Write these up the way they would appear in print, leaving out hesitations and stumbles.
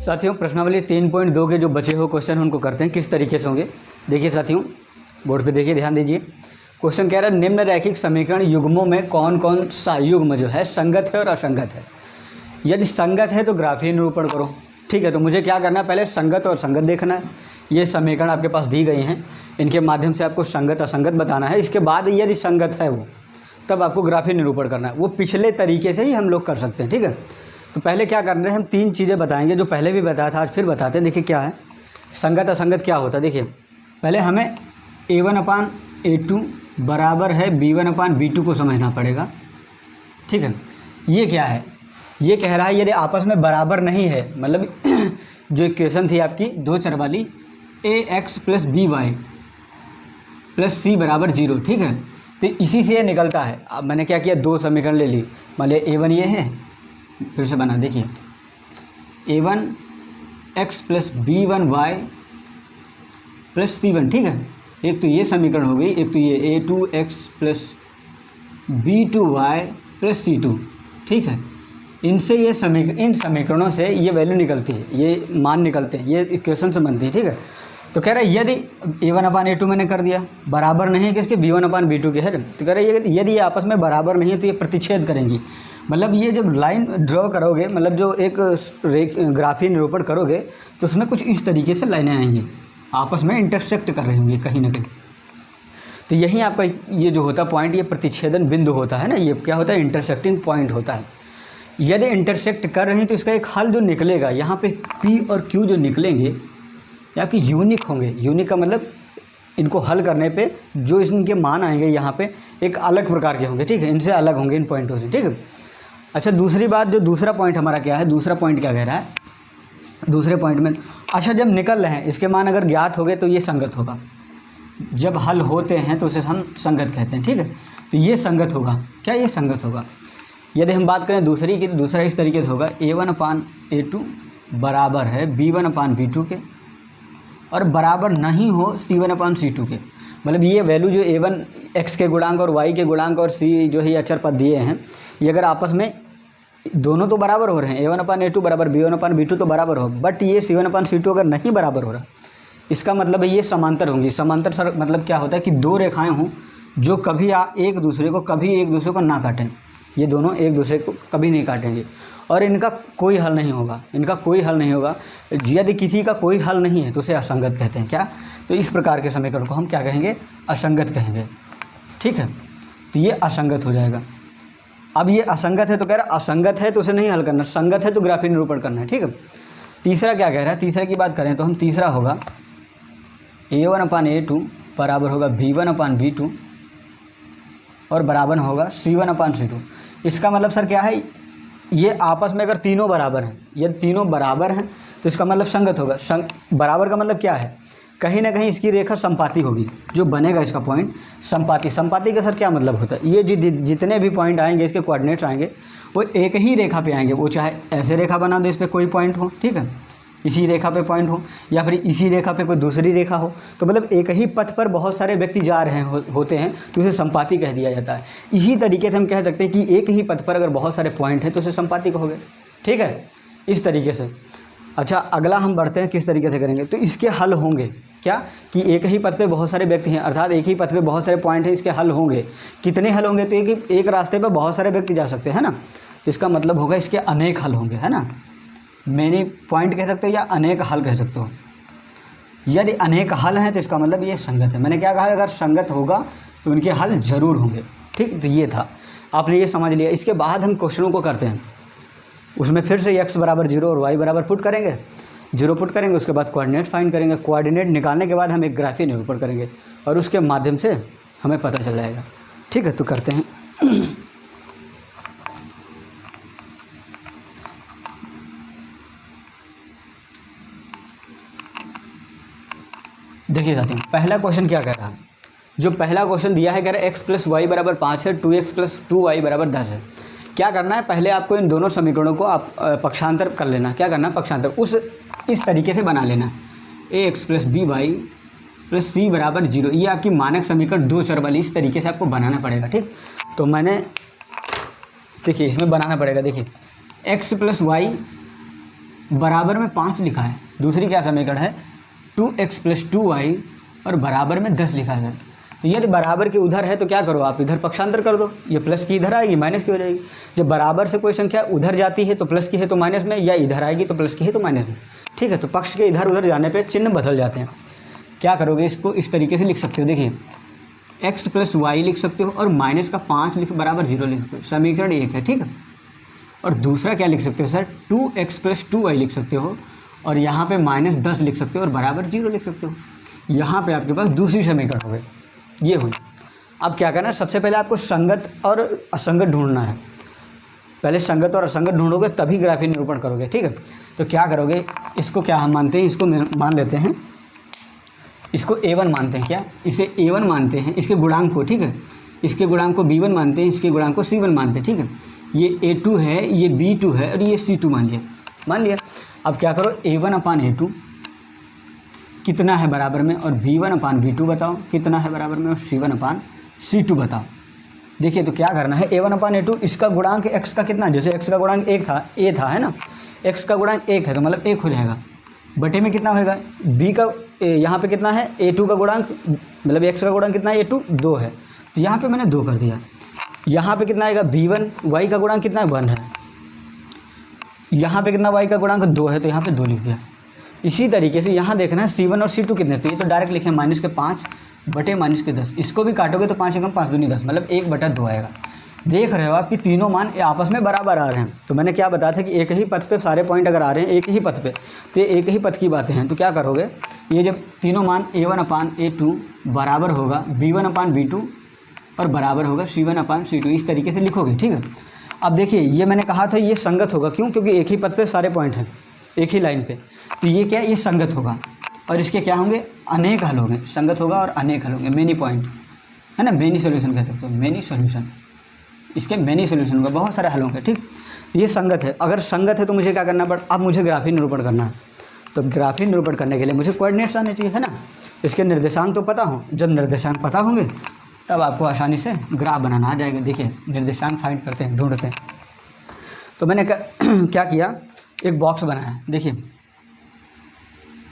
साथियों प्रश्नावली 3.2 के जो बचे हुए क्वेश्चन उनको करते हैं, किस तरीके से होंगे। देखिए साथियों, बोर्ड पे देखिए, ध्यान दीजिए। क्वेश्चन कह रहा है निम्न रैखिक समीकरण युग्मों में कौन कौन सा युग्म जो है संगत है और असंगत है। यदि संगत है तो ग्राफीय निरूपण करो। ठीक है, तो मुझे क्या करना है, पहले संगत और संगत देखना है। ये समीकरण आपके पास दी गई हैं, इनके माध्यम से आपको संगत असंगत बताना है। इसके बाद यदि संगत है वो, तब आपको ग्राफीय निरूपण करना है। वो पिछले तरीके से ही हम लोग कर सकते हैं। ठीक है, तो पहले क्या करना है, हम 3 चीज़ें बताएंगे जो पहले भी बताया था, आज फिर बताते हैं। देखिए क्या है संगत असंगत क्या होता है। देखिए पहले हमें A1/A2 बराबर है B1/B2 को समझना पड़ेगा। ठीक है, ये क्या है, ये कह रहा है यदि आपस में बराबर नहीं है, मतलब जो इक्वेशन थी आपकी 2 चर वाली ax + by + c = 0। ठीक है, तो इसी से ये निकलता है। अब मैंने क्या किया, 2 समीकरण ले ली। मान लिया A1 ये है, फिर से बना, देखिए A1x + B1y + c1। ठीक है, एक तो ये समीकरण हो गई, एक तो ये A2x + B2y + c2। ठीक है, इनसे ये इन समीकरणों से ये वैल्यू निकलती है, ये मान निकलते हैं, ये इक्वेशन से बनती है। ठीक है, तो कह रहा है यदि A1/A2 मैंने कर दिया, बराबर नहीं है किसके, B1/B2 के है। तो कह रहा है यदि ये आपस में बराबर नहीं है तो ये प्रतिच्छेद करेंगी। मतलब ये जब लाइन ड्रॉ करोगे, मतलब जो एक ग्राफीय निरूपण करोगे, तो उसमें कुछ इस तरीके से लाइनें आएंगी, आपस में इंटरसेक्ट कर रही होंगी कहीं ना कहीं। तो यही आपका ये जो होता पॉइंट, ये प्रतिच्छेदन बिंदु होता है ना, ये क्या होता है, इंटरसेक्टिंग पॉइंट होता है। यदि इंटरसेक्ट कर रही हैं तो इसका एक हल जो निकलेगा, यहाँ पे P और Q जो निकलेंगे या कि यूनिक होंगे। यूनिक का मतलब इनको हल करने पे जो इनके मान आएंगे यहाँ पे एक अलग प्रकार के होंगे। ठीक है, इनसे अलग होंगे इन पॉइंटों से। ठीक है, अच्छा दूसरी बात, जो दूसरा पॉइंट हमारा क्या है, दूसरा पॉइंट क्या कह रहा है, दूसरे पॉइंट में अच्छा जब निकल रहे हैं इसके मान अगर ज्ञात हो गए तो ये संगत होगा। जब हल होते हैं तो उसे हम संगत कहते हैं। ठीक है, तो ये संगत होगा। क्या ये संगत होगा। यदि हम बात करें दूसरी की, दूसरा इस तरीके से होगा A1/A2 बराबर है B1/B2 के और बराबर नहीं हो C1/C2 के। मतलब ये वैल्यू जो A1 x के गुणांक और y के गुणांक और c जो है ये अचर पद दिए हैं, ये अगर आपस में दोनों तो बराबर हो रहे हैं, A1/A2 बराबर B1/B2 तो बराबर हो, बट ये C1/C2 अगर नहीं बराबर हो रहा, इसका मतलब है ये समांतर होंगी। समांतर सर मतलब क्या होता है कि 2 रेखाएं हों जो कभी एक दूसरे को ना काटें। ये दोनों एक दूसरे को कभी नहीं काटेंगे और इनका कोई हल नहीं होगा, इनका कोई हल नहीं होगा। यदि किसी का कोई हल नहीं है तो उसे असंगत कहते हैं। क्या, तो इस प्रकार के समीकरण को हम क्या कहेंगे, असंगत कहेंगे। ठीक है, तो ये असंगत हो जाएगा। अब ये असंगत है तो कह रहा है असंगत है तो उसे नहीं हल करना, संगत है तो ग्राफीय निरूपण करना है। ठीक है, तीसरा क्या कह रहा है, तीसरे की बात करें तो हम तीसरा होगा A1/A2 बराबर होगा B1/B2 और बराबर होगा C1/C2। इसका मतलब सर क्या है, ये आपस में अगर तीनों बराबर हैं, यदि तीनों बराबर हैं तो इसका मतलब संगत होगा। बराबर का मतलब क्या है, कहीं ना कहीं इसकी रेखा संपाती होगी, जो बनेगा इसका पॉइंट संपाती। संपाती का सर क्या मतलब होता है, ये जितने भी पॉइंट आएंगे, इसके कोऑर्डिनेट्स आएंगे, वो एक ही रेखा पे आएंगे। वो चाहे ऐसे रेखा बना दो, इस पर कोई पॉइंट हो, ठीक है, इसी रेखा पे पॉइंट हो, या फिर इसी रेखा पे कोई दूसरी रेखा हो, तो मतलब एक ही पथ पर बहुत सारे व्यक्ति जा रहे होते हैं तो उसे संपाती कह दिया जाता है। इसी तरीके से हम कह सकते हैं कि एक ही पथ पर अगर बहुत सारे पॉइंट हैं तो उसे संपाती कहोगे। ठीक है, इस तरीके से। अच्छा अगला हम बढ़ते हैं, किस तरीके से करेंगे, तो इसके हल होंगे। क्या कि एक ही पथ पे बहुत सारे व्यक्ति हैं, अर्थात एक ही पथ पे बहुत सारे पॉइंट हैं, इसके हल होंगे। कितने हल होंगे, तो एक रास्ते पे बहुत सारे व्यक्ति जा सकते हैं ना, तो इसका मतलब होगा इसके अनेक हल होंगे, है ना। मैनी पॉइंट कह सकते हो या अनेक हल कह सकते हो। यदि अनेक हल हैं तो इसका मतलब ये संगत है। मैंने क्या कहा, अगर संगत होगा तो उनके हल जरूर होंगे। ठीक, तो ये था, आपने ये समझ लिया। इसके बाद हम क्वेश्चनों को करते हैं, उसमें फिर से x = 0 और y = पुट करेंगे, 0 पुट करेंगे, उसके बाद कोऑर्डिनेट फाइंड करेंगे। कोऑर्डिनेट निकालने के बाद हम एक ग्राफीय निरूपण करेंगे और उसके माध्यम से हमें पता चल जाएगा। ठीक है, तो करते हैं। देखिए साथियों, पहला क्वेश्चन क्या कह रहा है, जो पहला क्वेश्चन दिया है कह रहा है x + y = 5 है, 2x + 2y = 10 है। क्या करना है, पहले आपको इन दोनों समीकरणों को आप पक्षांतर कर लेना। क्या करना है, पक्षांतर इस तरीके से बना लेना, ax + by + c = 0। ये आपकी मानक समीकरण 2 चर वाली, इस तरीके से आपको बनाना पड़ेगा। ठीक, तो मैंने देखिए इसमें बनाना पड़ेगा। देखिए x + y बराबर में 5 लिखा है। दूसरी क्या समीकरण है, 2x + 2y और बराबर में 10 लिखा है। तो यदि बराबर के उधर है तो क्या करो आप, इधर पक्षांतर कर दो, ये प्लस की इधर आएगी माइनस की हो जाएगी। जब बराबर से कोई संख्या उधर जाती है तो प्लस की है तो माइनस में, या इधर आएगी तो प्लस की है तो माइनस में, ठीक है। तो पक्ष के इधर उधर जाने पे चिन्ह बदल जाते हैं। क्या करोगे, इसको इस तरीके से लिख सकते हो, देखिए x + y लिख सकते हो और माइनस का 5 लिख बराबर 0 लिख सकते हो, समीकरण 1 है, ठीक है। और दूसरा क्या लिख सकते हो सर, 2x + 2y लिख सकते हो और यहाँ पे -10 लिख सकते हो और बराबर 0 लिख सकते हो। यहाँ पे आपके पास दूसरी समीकरण हो गई, ये हुई। अब क्या करना है, सबसे पहले आपको संगत और असंगत ढूंढना है। पहले संगत और असंगत ढूंढोगे तभी ग्राफीय निरूपण करोगे, ठीक है। तो क्या करोगे, इसको क्या हम मानते हैं, इसको मान लेते हैं, इसको a1 मानते हैं, क्या इसे a1 मानते हैं, इसके गुणांक को, ठीक है। इसके गुणांक को b1 मानते हैं, इसके गुणांक को c1 मानते हैं, ठीक है। ये a2 है, ये b2 है और ये c2 मान लिया। अब क्या करो, a1/a2 कितना है बराबर में, और b1/b2 बताओ कितना है बराबर में, और c1/c2 बताओ। देखिए तो क्या करना है, a1/a2 इसका गुणांक x का कितना, जैसे x का गुणांक 1 था, a था, है ना, x का गुणांक 1 है तो मतलब 1 हो जाएगा, बटे में कितना होएगा, b का यहाँ पे कितना है, a2 का गुणांक मतलब x का गुणांक कितना है, a2 2 है, तो यहाँ पे मैंने 2 कर दिया। यहाँ पे कितना आएगा, b1 y का गुणांक कितना है, 1 है, यहाँ पे कितना y का गुणांक 2 है तो यहाँ पे 2 लिख दिया। इसी तरीके से यहाँ देखना है c1 और c2 कितने, तो ये तो डायरेक्ट लिखे -5 बटे -10, इसको भी काटोगे तो 5 एकम 5 दूनी 10, मतलब 1/2 आएगा। देख रहे हो आप कि तीनों मान आपस में बराबर आ रहे हैं। तो मैंने क्या बताया था कि एक ही पथ पे सारे पॉइंट अगर आ रहे हैं एक ही पथ पे, तो ये एक ही पथ की बातें हैं। तो क्या करोगे, ये जब तीनों मान a1/a2 बराबर होगा b1/b2 और बराबर होगा c1/c2, इस तरीके से लिखोगे, ठीक है। अब देखिए ये मैंने कहा था ये संगत होगा, क्यों, क्योंकि एक ही पथ पे सारे पॉइंट हैं एक ही लाइन पे, तो ये क्या, ये संगत होगा। और इसके क्या होंगे, अनेक हल होंगे, संगत होगा और अनेक हल होंगे, मेनी पॉइंट, है ना, मेनी सोल्यूशन कह सकते हो, मेनी सोल्यूशन, इसके मेनी सोल्यूशन होगा, बहुत सारे हल होंगे, ठीक। तो ये संगत है। अगर संगत है तो मुझे क्या करना पड़ा, अब मुझे ग्राफीय निरूपण करना है। तो ग्राफीय निरूपण करने के लिए मुझे कोऑर्डिनेट्स आने चाहिए, है ना, इसके निर्देशांक तो पता हो। जब निर्देशांक पता होंगे तब आपको आसानी से ग्राफ बनाना आ जाएगा। देखिए निर्देशांक फाइंड करते हैं, ढूंढते हैं। तो मैंने क्या किया, एक बॉक्स बनाया, देखिए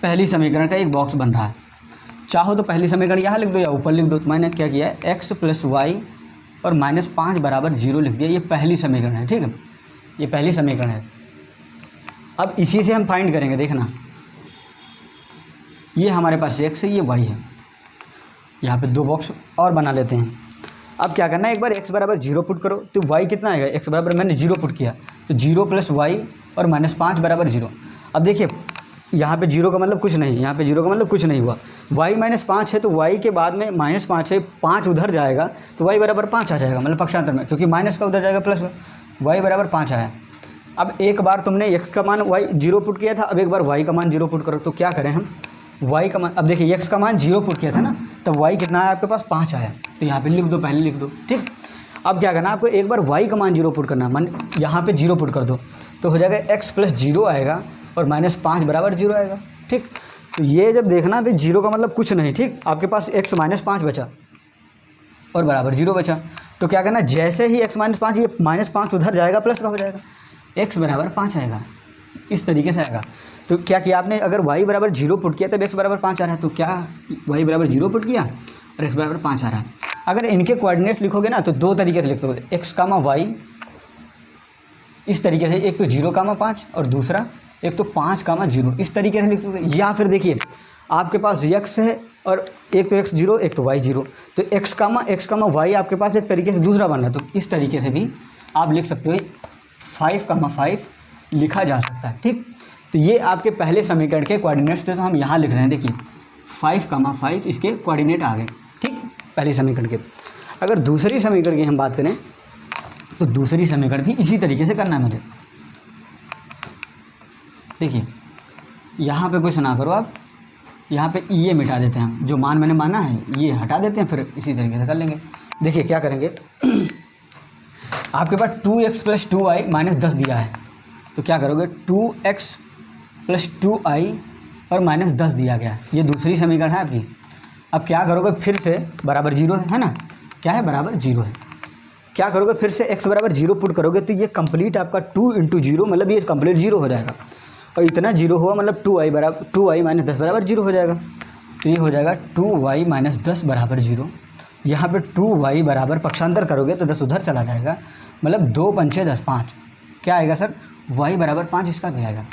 पहली समीकरण का एक बॉक्स बन रहा है। चाहो तो पहली समीकरण यहाँ लिख दो या ऊपर लिख दो। तो मैंने क्या किया है, x + y और -5 बराबर 0 लिख दिया। ये पहली समीकरण है, ठीक है, ये पहली समीकरण है। अब इसी से हम फाइंड करेंगे, देखना ये हमारे पास x है, ये y है। यहाँ पे 2 बॉक्स और बना लेते हैं। अब क्या करना है, एक बार x बराबर 0 पुट करो तो y कितना आएगा, x बराबर मैंने 0 पुट किया तो 0 + y और -5 बराबर 0। अब देखिए यहाँ पे 0 का मतलब कुछ नहीं, यहाँ पे 0 का मतलब कुछ नहीं हुआ। y -5 है तो y के बाद में -5 है, 5 उधर जाएगा तो y बराबर 5 आ जाएगा, मतलब पक्षांतर में, क्योंकि माइनस का उधर जाएगा प्लस का, y बराबर 5 आया। अब एक बार तुमने x का मान y 0 पुट किया था, अब एक बार y का मान 0 पुट करो। तो क्या करें हम, y का मान, अब देखिए x का मान 0 पुट किया था ना, तब y कितना आया आपके पास, 5 आया। तो यहाँ पे लिख दो, पहले लिख दो, ठीक। अब क्या करना, आपको एक बार y का मान 0 पुट करना, मान यहाँ पे 0 पुट कर दो तो हो जाएगा x + 0 आएगा और -5 बराबर 0 आएगा, ठीक। तो ये जब देखना तो 0 का मतलब कुछ नहीं, ठीक। आपके पास x -5 बचा और बराबर 0 बचा। तो क्या करना, जैसे ही x -5, ये -5 उधर जाएगा प्लस का हो जाएगा, x बराबर 5 आएगा, इस तरीके से आएगा। तो क्या किया आपने, अगर y बराबर 0 पुट किया तब x बराबर 5 आ रहा है, तो क्या y बराबर 0 पुट किया और x बराबर 5 आ रहा है। अगर इनके कोऑर्डिनेट्स लिखोगे ना तो 2 तरीके से लिख सकते हो, x, y, इस तरीके से, एक तो 0, 5 और दूसरा एक तो 5, 0, इस तरीके से लिख सकते हो। या फिर देखिए आपके पास x है और एक तो x 0 एक तो y 0, तो x, y आपके पास एक तरीके से दूसरा बन रहा है, तो इस तरीके से भी आप लिख सकते हो, 5, 5 लिखा जा सकता है, ठीक। तो ये आपके पहले समीकरण के कोऑर्डिनेट्स थे, तो हम यहाँ लिख रहे हैं, देखिए 5, 5 इसके कोऑर्डिनेट आ गए, ठीक, पहले समीकरण के। अगर दूसरी समीकरण की हम बात करें तो दूसरी समीकरण भी इसी तरीके से करना है मुझे। देखिए यहाँ पे कुछ ना करो आप, यहाँ पे ये मिटा देते हैं हम, जो मान मैंने माना है ये हटा देते हैं, फिर इसी तरीके से कर लेंगे। देखिए क्या करेंगे, आपके पास 2x + 2y -10 दिया है, तो क्या करोगे, 2x + 2i और -10 दिया गया है, ये दूसरी समीकरण है आपकी। अब क्या करोगे, फिर से बराबर 0 है ना, क्या है, बराबर 0 है। क्या करोगे, फिर से x बराबर 0 पुट करोगे तो ये कंप्लीट आपका 2 × 0 मतलब ये कंप्लीट 0 हो जाएगा। और इतना जीरो हुआ मतलब 2i माइनस 10 बराबर जीरो हो जाएगा। तो ये हो जाएगा 2y माइनस 10 बराबर जीरो। यहाँ पे 2y बराबर पक्षांतर करोगे तो 10 उधर चला जाएगा, मतलब 2 पंचे 10 5। क्या आएगा सर? y बराबर 5 इसका भी आएगा।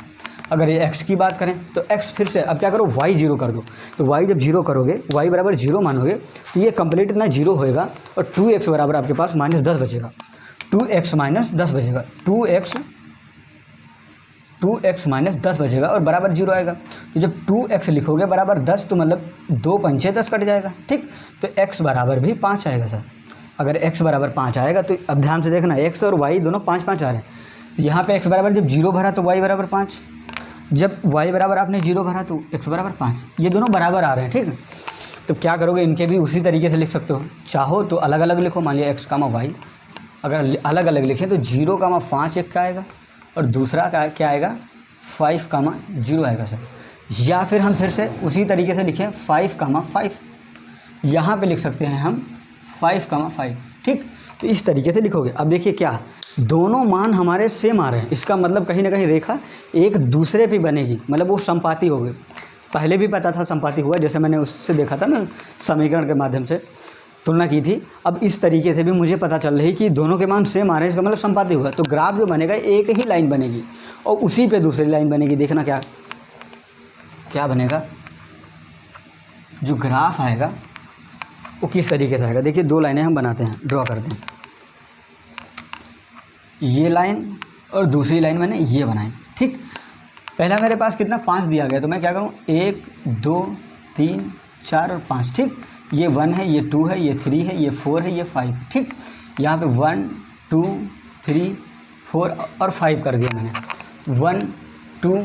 अगर ये x की बात करें तो x फिर से अब क्या करो, y जीरो कर दो। तो y जब जीरो करोगे, y बराबर जीरो मानोगे तो ये कंप्लीट इतना जीरो होएगा और 2x बराबर आपके पास माइनस 10 बचेगा। 2x माइनस 10 बचेगा, 2x माइनस 10 बचेगा और बराबर जीरो आएगा। तो जब 2x लिखोगे बराबर 10 तो मतलब 2 पंचे 10 कट जाएगा, ठीक। तो x बराबर भी 5 आएगा सर। अगर x बराबर 5 आएगा तो अब ध्यान से देखना, x और y दोनों 5 5 आ रहे हैं। तो यहाँ पे x बराबर जब जीरो भरा तो y बराबर 5, जब y बराबर आपने जीरो भरा तो x बराबर 5, ये दोनों बराबर आ रहे हैं, ठीक है। तो क्या करोगे, इनके भी उसी तरीके से लिख सकते हो। चाहो तो अलग अलग लिखो, मान लिया x कामा y, अगर अलग अलग लिखें तो 0 कामा 5 एक का आएगा और दूसरा का क्या आएगा 5 कामा 0 आएगा सर। या फिर हम फिर से उसी तरीके से लिखें 5 कामा 5, यहाँ पे लिख सकते हैं हम 5 कामा 5, ठीक। तो इस तरीके से लिखोगे। अब देखिए क्या, दोनों मान हमारे सेम आ रहे हैं, इसका मतलब कहीं ना कहीं रेखा एक दूसरे पे बनेगी, मतलब वो संपाती हो गई। पहले भी पता था संपाती हुआ, जैसे मैंने उससे देखा था ना, समीकरण के माध्यम से तुलना की थी। अब इस तरीके से भी मुझे पता चल रही कि दोनों के मान सेम आ रहे हैं, इसका मतलब संपाती हुआ। तो ग्राफ जो बनेगा एक ही लाइन बनेगी और उसी पे दूसरी लाइन बनेगी। देखना क्या क्या बनेगा, जो ग्राफ आएगा वो किस तरीके से आएगा। देखिए 2 लाइनें हम बनाते हैं, ड्रॉ करते हैं। ये लाइन और दूसरी लाइन मैंने ये बनाई, ठीक। पहला मेरे पास कितना 5 दिया गया, तो मैं क्या करूँ 1 2 3 4 और 5, ठीक। ये 1 है, ये 2 है, ये 3 है, ये 4 है, ये 5, ठीक। यहाँ पे 1 2 3 4 और 5 कर दिया मैंने, 1 2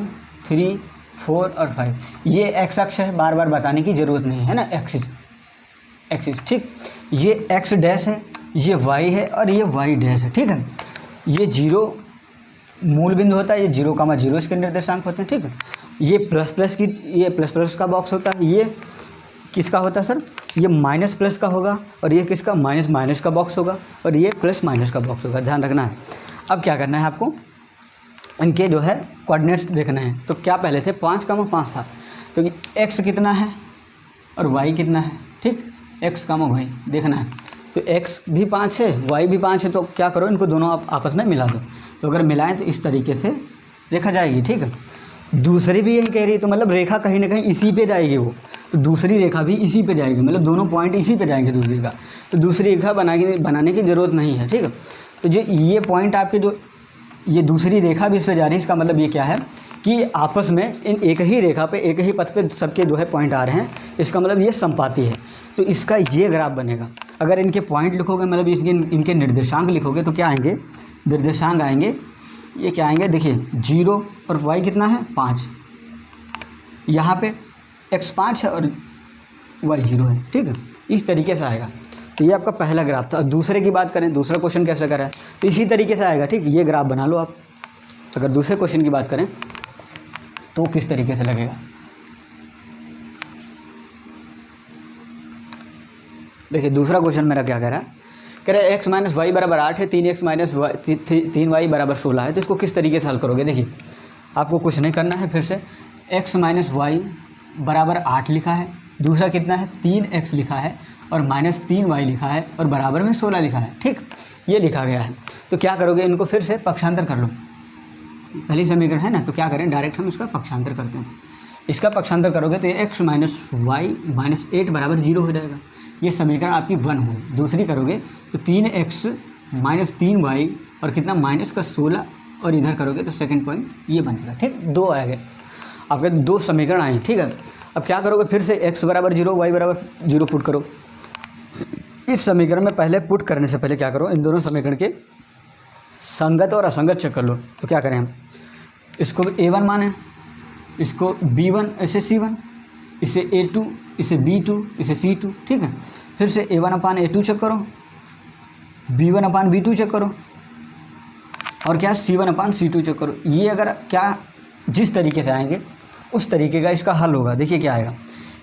3 4 और 5। ये एक्स अक्ष है, बार बार बताने की ज़रूरत नहीं है ना, एक्सिस, ठीक। ये एक्स डैश है, ये वाई है और ये वाई डैश है, ठीक है। ये 0 मूल बिंदु होता है, ये 0 कामा 0 इसके निर्देशांक होते हैं, ठीक है। ये प्लस प्लस का बॉक्स होता है, ये किसका होता है सर, ये माइनस प्लस का होगा और ये किसका माइनस माइनस का बॉक्स होगा और ये प्लस माइनस का बॉक्स होगा, ध्यान रखना है। अब क्या करना है आपको, इनके जो है कोऑर्डिनेट्स देखना है। तो क्या पहले थे 5 कामा 5 था, तो x कितना है और y कितना है, ठीक। x कामा y देखना है, तो x भी 5 है, y भी 5 है। तो क्या करो, इनको दोनों आप आपस में मिला दो। तो अगर मिलाएं तो इस तरीके से रेखा जाएगी, ठीक है। दूसरी भी यही कह रही है, तो मतलब रेखा कहीं ना कहीं इसी पे जाएगी वो, तो दूसरी रेखा भी इसी पे जाएगी, मतलब दोनों पॉइंट इसी पे जाएंगे दूसरी का। तो दूसरी रेखा बनाने की ज़रूरत नहीं है, ठीक है। तो जो ये पॉइंट आपके जो ये दूसरी रेखा भी इस पे जा रही है, इसका मतलब ये क्या है कि आपस में इन एक ही रेखा पे एक ही पथ पे सबके जो है पॉइंट आ रहे हैं, इसका मतलब ये संपाती है। तो इसका ये ग्राफ बनेगा। अगर इनके पॉइंट लिखोगे, मतलब इनके निर्देशांक लिखोगे, तो क्या आएंगे, निर्देशांक आएंगे, ये क्या आएंगे, देखिए 0 और y कितना है 5, यहाँ पे x 5 है और y 0 है, ठीक है। इस तरीके से आएगा। तो ये आपका पहला ग्राफ था। दूसरे की बात करें, दूसरा क्वेश्चन कैसे करा है, तो इसी तरीके से आएगा, ठीक। ये ग्राफ बना लो आप। अगर दूसरे क्वेश्चन की बात करें तो किस तरीके से लगेगा, देखिए दूसरा क्वेश्चन मेरा क्या कह रहा है, कह रहा है x माइनस वाई बराबर 8 है, 3x माइनस 3y बराबर 16 है। तो इसको किस तरीके से हल करोगे। देखिए आपको कुछ नहीं करना है, फिर से x माइनस वाई बराबर 8 लिखा है, दूसरा कितना है 3x लिखा है और माइनस 3y लिखा है और बराबर में 16 लिखा है, ठीक। ये लिखा गया है। तो क्या करोगे, इनको फिर से पक्षांतर कर लो। पहली समीकरण है ना, तो क्या करें, डायरेक्ट हम इसका पक्षांतर करते हैं। इसका पक्षांतर करोगे तो ये x माइनस वाई माइनस 8 बराबर 0 हो जाएगा। ये समीकरण आपकी 1 होगी। दूसरी करोगे तो 3x माइनस 3y और कितना माइनस का 16 और इधर करोगे तो सेकंड पॉइंट ये बनेगा, ठीक। 2 आ गए आपके, 2 समीकरण आए, ठीक है। अब क्या करोगे, फिर से x बराबर 0 y बराबर 0 पुट करो। इस समीकरण में पहले पुट करने से पहले क्या करो, इन दोनों समीकरण के संगत और असंगत चेक कर लो। तो क्या करें हम, इसको a1 माने, इसको b1 ऐसे c1, इसे a2, इसे b2, इसे c2, ठीक है। फिर से a1 अपान a2 चेक करो, b1 अपान b2 चेक करो और क्या c1 अपान c2 चेक करो। ये अगर क्या जिस तरीके से आएंगे उस तरीके का इसका हल होगा। देखिए क्या आएगा,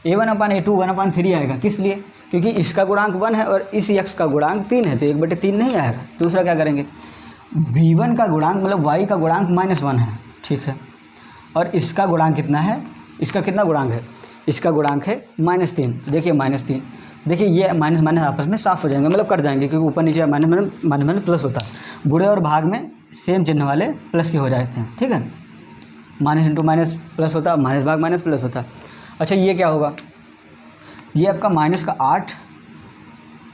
a1 अपान a2 1 अपान 3 आएगा। किस लिए, क्योंकि इसका गुणांक 1 है और इस x का गुणांक 3 है, तो 1/3 नहीं आएगा। दूसरा क्या करेंगे, b1 का गुणांक मतलब y का गुणांक -1 है, ठीक है। और इसका गुणांक कितना है, इसका कितना गुणांक है, इसका गुणांक है -3। देखिए -3, देखिए ये माइनस माइनस आपस में साफ हो जाएंगे, मतलब कट जाएंगे, क्योंकि ऊपर नीचे माइनस माइनस प्लस होता है। गुणे और भाग में सेम चिन्ह वाले प्लस के हो जाते हैं, ठीक है। माइनस इंटू माइनस प्लस होता है, माइनस भाग माइनस प्लस होता है। अच्छा ये क्या होगा, ये आपका -8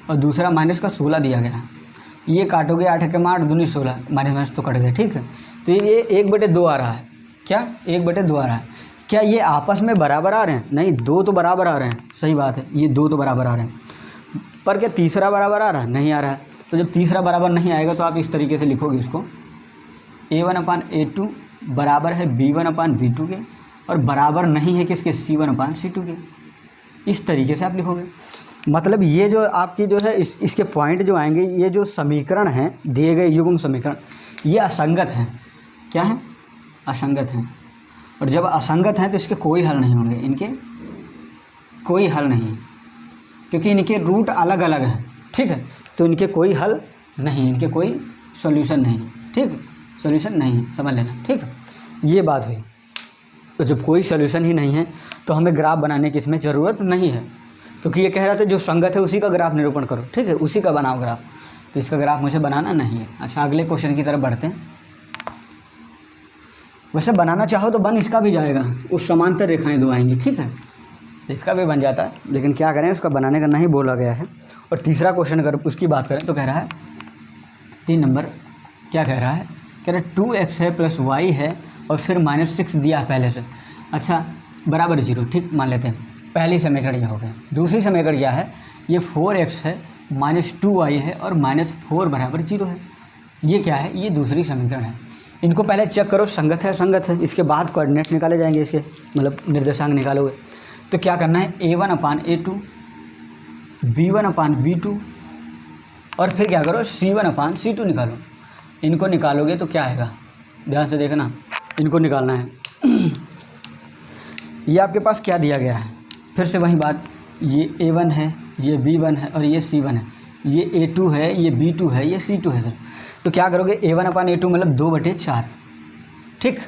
और दूसरा -16 दिया गया है। ये काटोगे 8 के 8 दूनी 16, माइनस माइनस तो कट गए, ठीक है। तो ये 1/2 आ रहा है, क्या 1/2 आ रहा है। क्या ये आपस में बराबर आ रहे हैं, नहीं, 2 तो बराबर आ रहे हैं, सही बात है, ये 2 तो बराबर आ रहे हैं, पर क्या तीसरा बराबर आ रहा है, नहीं आ रहा है। तो जब तीसरा बराबर नहीं आएगा तो आप इस तरीके से लिखोगे इसको, A1/A2 बराबर है B1/B2 के, और बराबर नहीं है किसके, C1/C2 के। इस तरीके से आप लिखोगे। मतलब ये जो आपकी जो है इसके पॉइंट जो आएंगे, ये जो समीकरण हैं दिए गए युग्म समीकरण, ये असंगत हैं। क्या है, असंगत हैं। और जब असंगत हैं तो इसके कोई हल नहीं होंगे, इनके कोई हल नहीं, क्योंकि इनके रूट अलग अलग हैं, ठीक है। तो इनके कोई हल नहीं, इनके कोई सॉल्यूशन नहीं, ठीक, सॉल्यूशन नहीं, समझ लेना, ठीक। ये बात हुई। तो जब कोई सॉल्यूशन ही नहीं है तो हमें ग्राफ बनाने की इसमें ज़रूरत नहीं है, क्योंकि ये कह रहा था जो संगत है उसी का ग्राफ निरूपण करो, ठीक है, उसी का बनाओ ग्राफ। तो इसका ग्राफ मुझे बनाना नहीं है। अच्छा अगले क्वेश्चन की तरफ बढ़ते हैं। वैसे बनाना चाहो तो बन इसका भी जाएगा, उस समांतर रेखाएं दो आएंगी, ठीक है, तो इसका भी बन जाता है, लेकिन क्या करें, उसका बनाने का नहीं बोला गया है। और तीसरा क्वेश्चन अगर उसकी बात करें तो कह रहा है 3 नंबर, क्या कह रहा है, कह रहा है 2x है प्लस y है और फिर -6 दिया है पहले से। अच्छा बराबर 0, ठीक मान लेते हैं। पहली समीकरण यह हो गया। दूसरी समीकरण क्या है, ये 4x है -2y है और -4 बराबर 0 है। ये क्या है, ये दूसरी समीकरण है। इनको पहले चेक करो संगत है, संगत है, इसके बाद कोऑर्डिनेट निकाले जाएंगे, इसके मतलब निर्देशांक निकालोगे। तो क्या करना है, A1/A2 B1/B2 और फिर क्या करो, C1/C2 निकालो। इनको निकालोगे तो क्या आएगा, ध्यान से देखना, इनको निकालना है। ये आपके पास क्या दिया गया है, फिर से वही बात, ये A1 है, ये B1 है और ये C1 है, ये A2 है, ये B2 है, ये C2 है सर। तो क्या करोगे, A1/A2 मतलब 2/4, ठीक।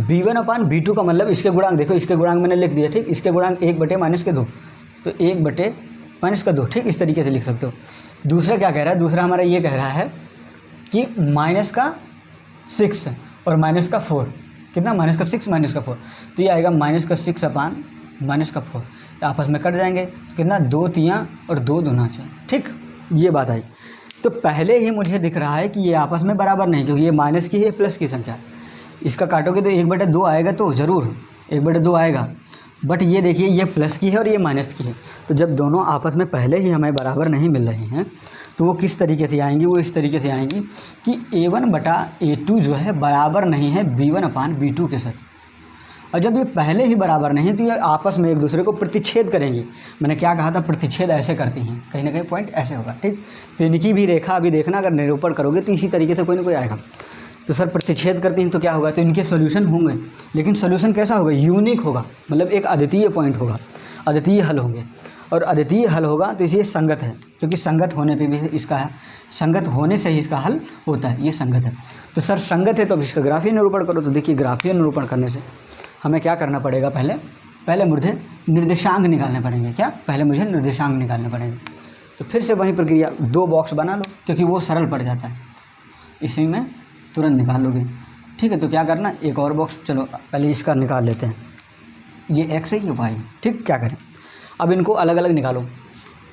B1/B2 का मतलब इसके गुणांक देखो, इसके गुणांक मैंने लिख दिया, ठीक। इसके गुणांक 1/-2, तो 1/-2, ठीक, इस तरीके से लिख सकते हो। दूसरा क्या कह रहा है, दूसरा हमारा ये कह रहा है कि -6 और -4, कितना, -6 -4, तो ये आएगा -6/-4, आपस में कट जाएंगे, तो कितना, 2 3 और 2 दूना 4, ठीक, ये बात आई। तो पहले ही मुझे दिख रहा है कि ये आपस में बराबर नहीं, क्योंकि ये माइनस की है, प्लस की संख्या। इसका काटोगे तो 1/2 आएगा, तो ज़रूर 1/2 आएगा, बट ये देखिए ये प्लस की है और ये माइनस की है। तो जब दोनों आपस में पहले ही हमें बराबर नहीं मिल रहे हैं तो वो किस तरीके से आएंगी, वो इस तरीके से आएंगी कि A1/A2 जो है बराबर नहीं है B1/B2 के साथ। और जब ये पहले ही बराबर नहीं तो ये आपस में एक दूसरे को प्रतिच्छेद करेंगी। मैंने क्या कहा था, प्रतिच्छेद ऐसे करती हैं, कहीं ना कहीं पॉइंट ऐसे होगा, ठीक। तो इनकी भी रेखा अभी देखना, अगर निरूपण करोगे तो इसी तरीके से कोई ना कोई आएगा। तो सर प्रतिच्छेद करती हैं तो क्या होगा, तो इनके सॉल्यूशन होंगे, लेकिन सॉल्यूशन कैसा होगा, यूनिक होगा, मतलब एक अद्वितीय पॉइंट होगा, अद्वितीय हल होंगे। और अद्वितीय हल होगा तो इसलिए संगत है, क्योंकि संगत होने पे भी इसका है, संगत होने से ही इसका हल होता है, ये संगत है। तो सर संगत है तो अब इसका ग्राफीय निरूपण करो। तो देखिए ग्राफीय निरूपण करने से हमें क्या करना पड़ेगा, पहले मुझे निर्देशांक निकालने पड़ेंगे। क्या, पहले मुझे निर्देशांक निकालने पड़ेंगे। तो फिर से वही प्रक्रिया, 2 बॉक्स बना लो, क्योंकि वो सरल पड़ जाता है, इसी में तुरंत निकाल लोगे, ठीक है। तो क्या करना, एक और बॉक्स, चलो पहले इसका निकाल लेते हैं, ये x है, ये y, ठीक। क्या करें, अब इनको अलग अलग निकालो।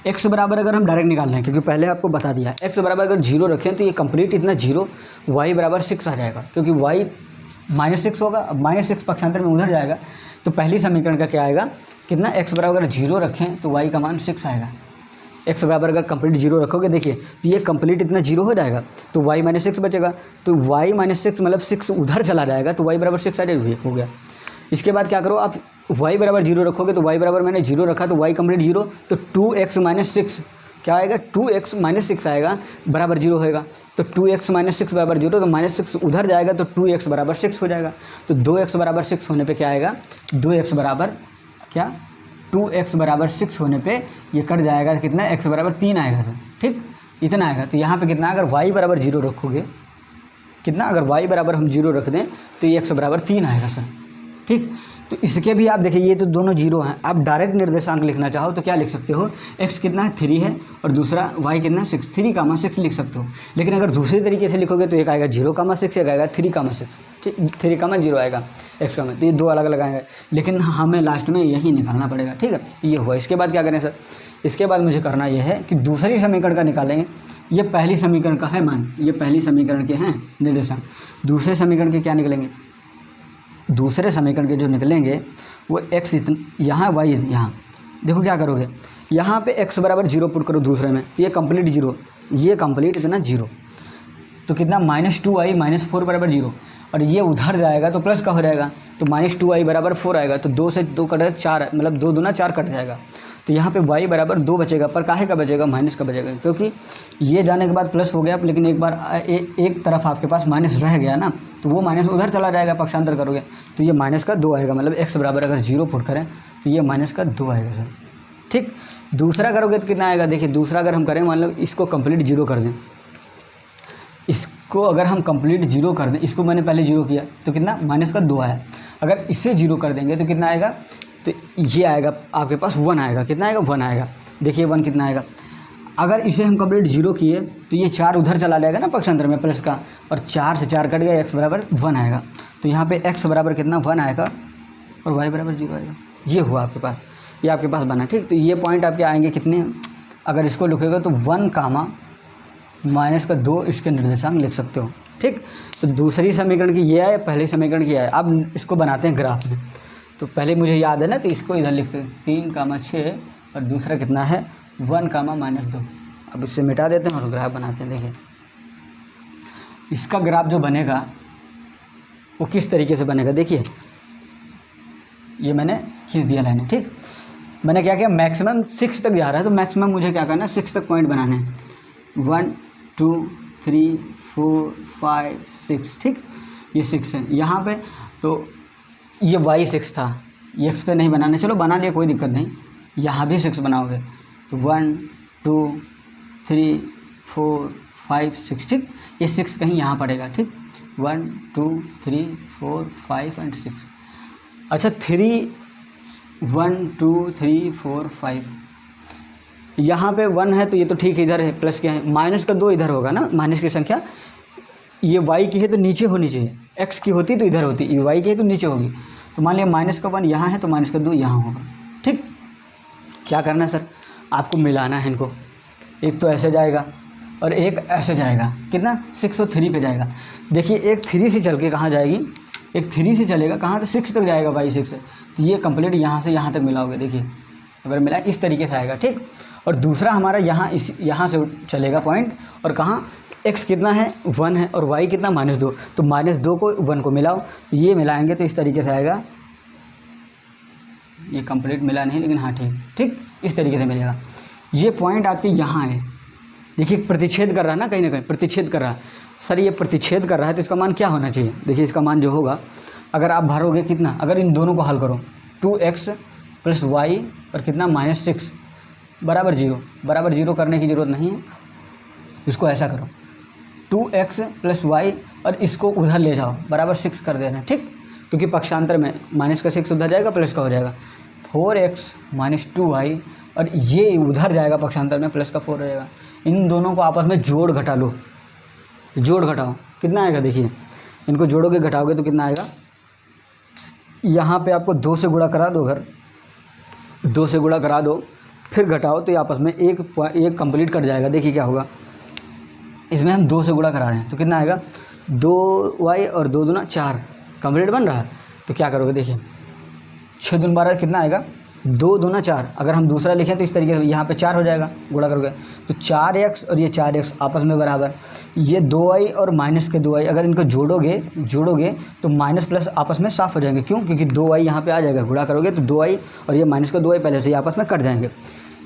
x बराबर अगर हम डायरेक्ट निकाल लें, क्योंकि पहले आपको बता दिया, x बराबर अगर 0 रखें तो ये कंप्लीट इतना 0, y बराबर 6 आ जाएगा, क्योंकि y -6 होगा। अब -6 पक्षांतर में उधर जाएगा, तो पहली समीकरण का क्या आएगा, कितना, x बराबर अगर 0 रखें तो y का मान 6 आएगा। x बराबर अगर कंप्लीट 0 रखोगे, देखिए तो ये कंप्लीट इतना 0 हो जाएगा, तो y -6 बचेगा, तो y -6 मतलब 6 उधर चला जाएगा, तो y बराबर 6 आ जाएगा, हो गया। इसके बाद क्या करो, आप y बराबर 0 रखोगे, तो y बराबर मैंने 0 रखा तो y कंप्लीट 0, तो 2x - 6 क्या आएगा, 2x - 6 आएगा, बराबर 0 होएगा। तो 2x - 6 बराबर 0, तो -6 उधर जाएगा, तो 2x बराबर 6 हो जाएगा। तो 2x बराबर 6 होने पे क्या आएगा, 2x बराबर क्या, 2x बराबर 6 होने पे ये कट जाएगा, कितना, x बराबर 3 आएगा सर, ठीक, इतना आएगा। तो यहाँ पे कितना, अगर y बराबर 0 रखोगे, कितना, अगर y बराबर हम 0 रख दें तो ये x बराबर 3 आएगा सर, ठीक। तो इसके भी आप देखिए ये तो दोनों जीरो हैं। आप डायरेक्ट निर्देशांक लिखना चाहो तो क्या लिख सकते हो, x कितना है 3 है और दूसरा y कितना है 6, 3,6 लिख सकते हो। लेकिन अगर दूसरे तरीके से लिखोगे तो एक आएगा 0,6, एक आएगा 3,6, ठीक, 3,0 आएगा x का में, तो ये दो अलग अलग आएंगे। लेकिन हमें लास्ट में यही निकालना पड़ेगा, ठीक है। ये हुआ। इसके बाद क्या करें सर, इसके बाद मुझे करना ये है कि दूसरी समीकरण का निकालेंगे। ये पहली समीकरण का है मान, ये पहली समीकरण के हैं निर्देशांक। दूसरे समीकरण के क्या निकलेंगे, दूसरे समीकरण के जो निकलेंगे वो x यहाँ, y यहाँ। देखो क्या करोगे, यहाँ पे x बराबर 0 पुट करो दूसरे में, ये कंप्लीट 0, ये कंप्लीट इतना 0, तो कितना -2i -4 बराबर 0, और ये उधर जाएगा तो प्लस का हो जाएगा, तो -2i बराबर 4 आएगा, तो 2 से 2 कटे 4, मतलब 2 दूना 4 कट जाएगा। तो यहाँ पे y बराबर 2 बचेगा, पर काहे का बचेगा, माइनस का बचेगा, क्योंकि ये जाने के बाद प्लस हो गया, लेकिन एक बार एक तरफ आपके पास माइनस रह गया ना, तो वो माइनस उधर चला जाएगा, पक्षांतर करोगे तो ये -2 आएगा। मतलब x बराबर अगर 0 पुट करें तो ये -2 आएगा सर, ठीक। दूसरा करोगे तो कितना आएगा, देखिए दूसरा अगर हम करें, मतलब इसको कंप्लीट 0 कर दें, इसको अगर हम कंप्लीट 0 कर दें, इसको मैंने पहले 0 किया तो कितना -2 आया। अगर इसे 0 कर देंगे तो कितना आएगा, तो ये आएगा आपके पास 1 आएगा, कितना आएगा 1 आएगा। देखिए 1 कितना आएगा, अगर इसे हम कंप्लीट 0 किए तो ये 4 उधर चला जाएगा ना पक्षांतर में प्लस का, और 4 से 4 कट गया, x बराबर 1 आएगा। तो यहाँ पे x बराबर कितना 1 आएगा और y बराबर 0 आएगा। ये हुआ आपके पास, ये आपके पास बना, ठीक। तो ये पॉइंट आपके आएंगे कितने, अगर इसको लिखेगा तो 1, -2 इसके निर्देशांक लिख सकते हो, ठीक। तो दूसरी समीकरण की ये है, पहले समीकरण की है। अब इसको बनाते हैं ग्राफ में। तो पहले मुझे याद है ना, तो इसको इधर लिखते हैं 3,6 और दूसरा कितना है 1, -2। अब इससे मिटा देते हैं और ग्राफ बनाते हैं। देखिए इसका ग्राफ जो बनेगा वो किस तरीके से बनेगा, देखिए ये मैंने खींच दिया लाइन, ठीक। मैंने क्या किया, मैक्सिमम 6 तक जा रहा है, तो मैक्सिमम मुझे क्या करना है 6 तक पॉइंट बनाने हैं, 1 2 3 4 5 6, ठीक। ये 6 है यहाँ पे, तो ये y 6 था, ये x पे नहीं बनाने, चलो बना लिया कोई दिक्कत नहीं। यहाँ भी 6 बनाओगे तो 1 2 3 4 5 6, ठीक। ये 6 कहीं यहाँ पड़ेगा, ठीक। 1 2 3 4 5 एंड 6। अच्छा 3 1 2 3 4 5, यहाँ पे 1 है तो ये तो ठीक है, इधर है प्लस के है, -2 इधर होगा ना, माइनस की संख्या ये y की है तो नीचे होनी चाहिए, x की होती तो इधर होती, ये y की है तो नीचे होगी। तो मान लिया -1 यहाँ है तो -2 यहाँ होगा, ठीक। क्या करना है सर, आपको मिलाना है इनको, एक तो ऐसे जाएगा और एक ऐसे जाएगा, कितना 6 और 3 पे जाएगा। देखिए एक 3 से चल के कहाँ जाएगी, एक 3 से चलेगा कहाँ, तो 6 तक जाएगा y 6 से, तो ये कंप्लीट यहाँ से यहाँ तक मिलाओगे। देखिए अगर मिला इस तरीके से आएगा, ठीक। और दूसरा हमारा यहाँ से चलेगा पॉइंट, और कहाँ x कितना है 1 है और y कितना -2, तो -2 को 1 को मिलाओ, तो ये मिलाएंगे तो इस तरीके से आएगा। ये कंप्लीट मिला नहीं लेकिन हाँ ठीक इस तरीके से मिलेगा। ये पॉइंट आपके यहाँ है, देखिए प्रतिच्छेद कर रहा है ना, कहीं ना कहीं प्रतिच्छेद कर रहा है। सर ये प्रतिच्छेद कर रहा है तो इसका मान क्या होना चाहिए, देखिए इसका मान जो होगा, अगर आप भरोगे कितना, अगर इन दोनों को हल करो 2x + y और कितना -6 बराबर 0, बराबर 0 करने की ज़रूरत नहीं है, इसको ऐसा करो 2x + y और इसको उधर ले जाओ बराबर 6 कर देना, ठीक। क्योंकि पक्षांतर में -6 उधर जाएगा, प्लस का हो जाएगा 4x - 2y, और ये उधर जाएगा पक्षांतर में, प्लस का 4 रहेगा। इन दोनों को आपस में जोड़ घटा लो, जोड़ घटाओ कितना आएगा, देखिए इनको जोड़ोगे घटाओगे तो कितना आएगा, यहाँ पे आपको 2 से गुणा करा दो, अगर 2 से गुणा करा दो फिर घटाओ तो ये आपस में एक कंप्लीट कट जाएगा। देखिए क्या होगा, इसमें हम 2 से गुणा करा रहे हैं तो कितना आएगा 2y और 2 दूना 4 कंप्लीट बन रहा है। तो क्या करोगे, देखिए 6 दूना 12 कितना आएगा 2 दूना 4, अगर हम दूसरा लिखें तो इस तरीके से यहाँ पे 4 हो जाएगा, गुणा करोगे तो 4x और ये 4x आपस में बराबर, ये 2y और -2y अगर इनको जोड़ोगे तो माइनस प्लस आपस में साफ हो जाएंगे। क्यों, क्योंकि 2y यहाँ पे आ जाएगा, गुणा करोगे तो 2y और ये -2y पहले से ही आपस में कट जाएंगे।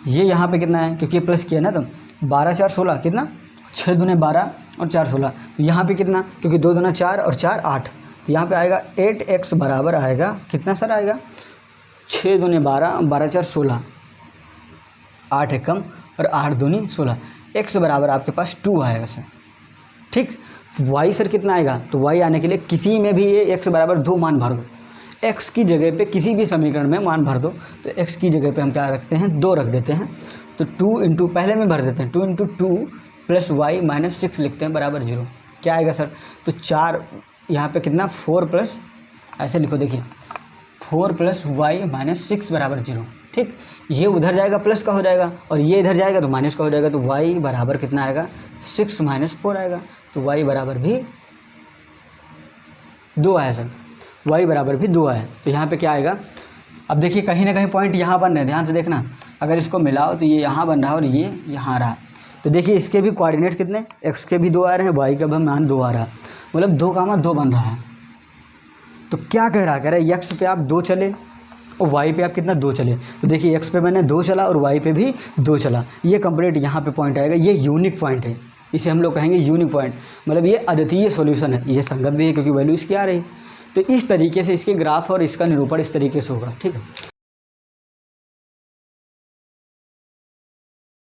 ये यहाँ पे कितना है, क्योंकि प्लस किया ना, तो 12 4 16 कितना 6 दूने 12 और 4 16, तो यहाँ पे कितना, क्योंकि 2 दूना 4 और 4 8, तो यहाँ पे आएगा 8x बराबर आएगा कितना सर, आएगा 6 दूने 12 12 4 16, 8 एक कम और 8 दूनी 16, x बराबर आपके पास 2 आएगा सर, ठीक। y सर कितना आएगा, तो y आने के लिए किसी में भी ये x बराबर 2 मान भर दो, x की जगह पे किसी भी समीकरण में मान भर दो, तो x की जगह पे हम क्या रखते हैं, 2 रख देते हैं। तो 2 इंटू पहले में भर देते हैं, 2 इंटू 2 प्लस वाई माइनस 6 लिखते हैं बराबर 0। क्या आएगा सर, तो 4 यहाँ पे कितना 4 प्लस, ऐसे लिखो देखिए 4 प्लस वाई माइनस 6 बराबर 0। ठीक, ये उधर जाएगा प्लस का हो जाएगा और ये इधर जाएगा तो माइनस का हो जाएगा। तो y बराबर कितना आएगा, 6 माइनस 4 आएगा। तो y बराबर भी 2 आया सर, y बराबर भी 2 आया। तो यहाँ पे क्या आएगा, अब देखिए कहीं ना कहीं पॉइंट यहाँ बन रहे हैं, ध्यान से देखना, अगर इसको मिलाओ तो ये यहाँ बन रहा है और ये यहाँ आ रहा है। तो देखिए इसके भी कोऑर्डिनेट कितने, x के भी 2 आ रहे हैं, y का भी मान 2 आ रहा है, मतलब 2, 2 बन रहा है। तो क्या कह रहा है, x पे आप 2 चले और y पे आप कितना 2 चले। तो देखिए x पे मैंने 2 चला और y पे भी 2 चला, ये कंप्लीट यहाँ पे पॉइंट आएगा। ये यूनिक पॉइंट है, इसे हम लोग कहेंगे यूनिक पॉइंट, मतलब ये अद्वितीय सॉल्यूशन है। ये संगत भी है क्योंकि वैल्यू इसकी आ रही है। तो इस तरीके से इसके ग्राफ और इसका निरूपण इस तरीके से होगा। ठीक है।